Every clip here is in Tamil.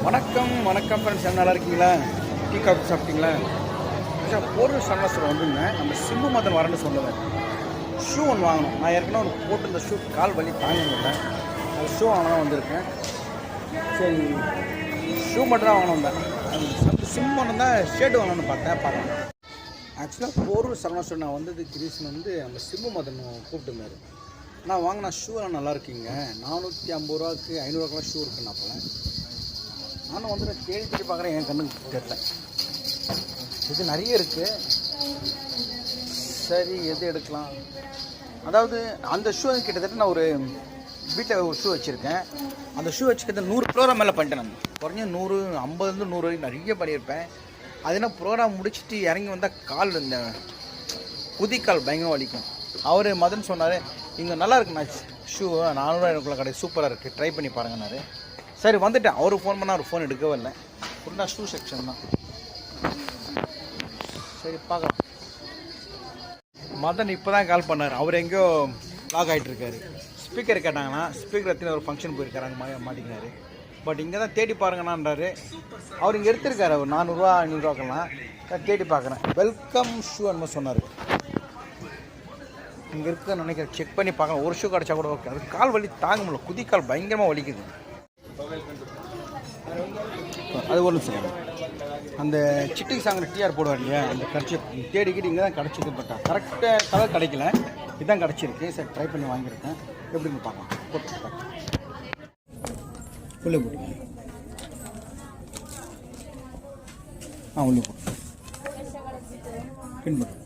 வணக்கம் வணக்கம் ஃப்ரெண்ட்ஸ், நல்லா இருக்கீங்களா? டீ காஃபி சாப்பிட்டீங்களா? பொருள் சரணாஸ்வரம் வந்துங்க. நம்ம சிம்பு மதன் வரேன்னு சொல்லுவேன். ஷூ ஒன்று வாங்கணும். நான் ஏற்கனவே ஒரு போட்டிருந்த ஷூ கால் வலி தாங்க முடியல. அது ஷூ வாங்கலாம் வந்திருக்கேன். சரி, ஷூ மட்டும் தான் வாங்கணும் தான். சிம்பு மட்டும் தான் ஷேர்ட் வாங்கணும்னு பார்த்தேன். ஆக்சுவலாக பொருள் சரணாஸ்வரம் நான் வந்ததுக்கு ரீசன் வந்து நம்ம சிம்பு மதன் கூப்பிட்டுருந்தாரு. நான் வாங்கின ஷூலாம் நல்லா இருக்குங்க. 450 ரூபாய்க்கு 500 ரூபாய்க்குலாம் ஷூ இருக்குண்ணா. அப்போலாம் நானும் வந்து தேடி பார்க்குறேன், என் கண்ணுக்கு தெரியல. இது நிறைய இருக்குது. சரி, எது எடுக்கலாம்? அதாவது அந்த ஷூ கிட்டத்தட்ட நான் ஒரு வீட்டில் ஒரு ஷூ வச்சுருக்கேன். அந்த ஷூ வச்சுக்கிறது 100 ப்ரோக்ராம் மேலே பண்ணிட்டேன். நான் குறைஞ்ச 150 100 வரைக்கும் நிறைய பண்ணியிருப்பேன். அது என்ன ப்ரோக்ராம் முடிச்சுட்டு இறங்கி வந்தால் கால் இந்த குதிக்கால் பயங்கரம் வலிக்கும். அவர் மதன் சொன்னார், இங்கே நல்லா இருக்குண்ணா ஷூ, 400 எனக்குள்ள கடை சூப்பராக இருக்குது, ட்ரை பண்ணி பாருங்கன்னாரு. சரி, வந்துட்டேன். அவருக்கு ஃபோன் பண்ணால் அவர் ஃபோன் எடுக்கவே இல்லை. ஃபுல்லாக ஷூ செக்ஷன் தான். சரி, பார்க்கலாம். மதன் இப்போ தான் கால் பண்ணார். அவர் எங்கேயோ லாக் ஆகிட்டுருக்காரு. ஸ்பீக்கர் கேட்டாங்கன்னா ஸ்பீக்கர் எத்தனை ஒரு ஃபங்க்ஷன் போயிருக்காரு, அங்கே மாட்டிக்கினாரு. பட் இங்கே தான் தேடி பாருங்கண்ணான்றாரு. அவர் இங்கே எடுத்திருக்காரு. அவர் 400 500 நான் தேடி பார்க்குறேன். வெல்கம் ஷூ என்னமோ சொன்னார். இங்கே இருக்குன்னு நினைக்கிறேன். செக் பண்ணி பார்க்கலாம். ஒரு ஷூ கிடச்சா கூட ஓகே. அது கால் வலி தாங்க முடியல. குதிக்கால் பயங்கரமாக வலிக்குது. அது ஒன்றும் செய்யணும். அந்த சிட்டிக்கு சாங்கிற டிஆர் போடுவார் இல்லையா, அந்த கடிச்சி தேடிக்கிட்டு இங்கே தான் கிடச்சிது. பட்டா கரெக்டாக கலர் கிடைக்கல. இதுதான் கிடச்சிருக்கு. சரி, ட்ரை பண்ணி வாங்கியிருக்கேன். எப்படின்னு பார்க்கலாம். போட்டு உள்ளே போட்டு உள்ளே போட்டு பின்பற்று.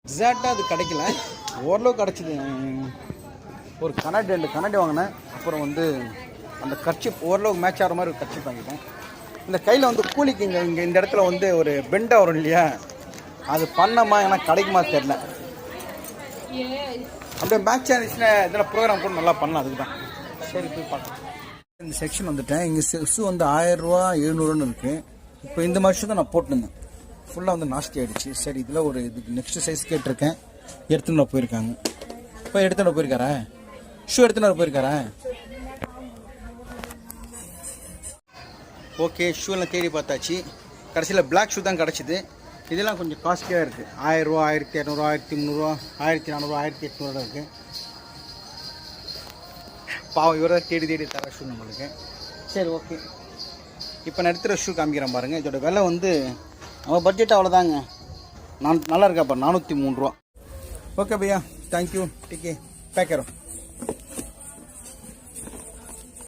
எக்ஸாக்டாக அது கிடைக்கல. ஓரளவு கிடச்சிது. ஒரு கண்ணாடி 2 கண்ணாடி வாங்கினேன். அப்புறம் வந்து அந்த கர்ச்சிப் ஓரளவுக்கு மேட்ச் ஆகிற மாதிரி ஒரு கர்ச்சிப் வாங்கிட்டேன். இந்த கையில் வந்து கூலிக்கு இங்கே இந்த இடத்துல வந்து ஒரு பெண்டாக வரும் இல்லையா, அது பண்ணமா எனக்கு கிடைக்குமா தெரில. அப்படியே மேட்ச் ஆனிச்சுன்னா இதில் ப்ரோக்ராம் கூட நல்லா பண்ணலாம். அதுக்கு தான் சரி போய் பார்க்கலாம். இந்த செக்ஷன் வந்துட்டேன். இங்கே ஷூ வந்து 1000 ரூபா 700 இருக்குது. இப்போ இந்த மாதிரி ஷூ தான் நான் போட்டுருந்தேன். ஃபுல்லாக வந்து நாஸ்தி ஆகிடுச்சு. சரி, இதில் ஒரு இதுக்கு நெக்ஸ்ட் சைஸ் கேட்டிருக்கேன். எடுத்துன்னு போயிருக்காங்க. இப்போ எடுத்துன்னு போயிருக்காரா? ஷூ எடுத்துன்னு போயிருக்காரா? ஓகே, ஷூலாம் தேடி பார்த்தாச்சு. கடைசியில் பிளாக் ஷூ தான் கிடச்சிது. இதெல்லாம் கொஞ்சம் காஸ்ட்லியாக இருக்குது. 1000 ரூபா 1200 1300 1400 1800 இருக்குது. பாவம், இவரை தேடி தர ஷூ நம்மளுக்கு. சரி, ஓகே. இப்போ நான் எடுத்துகிற ஷூ காமிக்கிறேன் பாருங்கள். இதோட விலை வந்து நம்ம பட்ஜெட் அவ்வளோதாங்க. நல்லா இருக்கா பாரு, 403 ரூபா. ஓகே பையா, தேங்க்யூ. டிக்கே பேக்கரும்.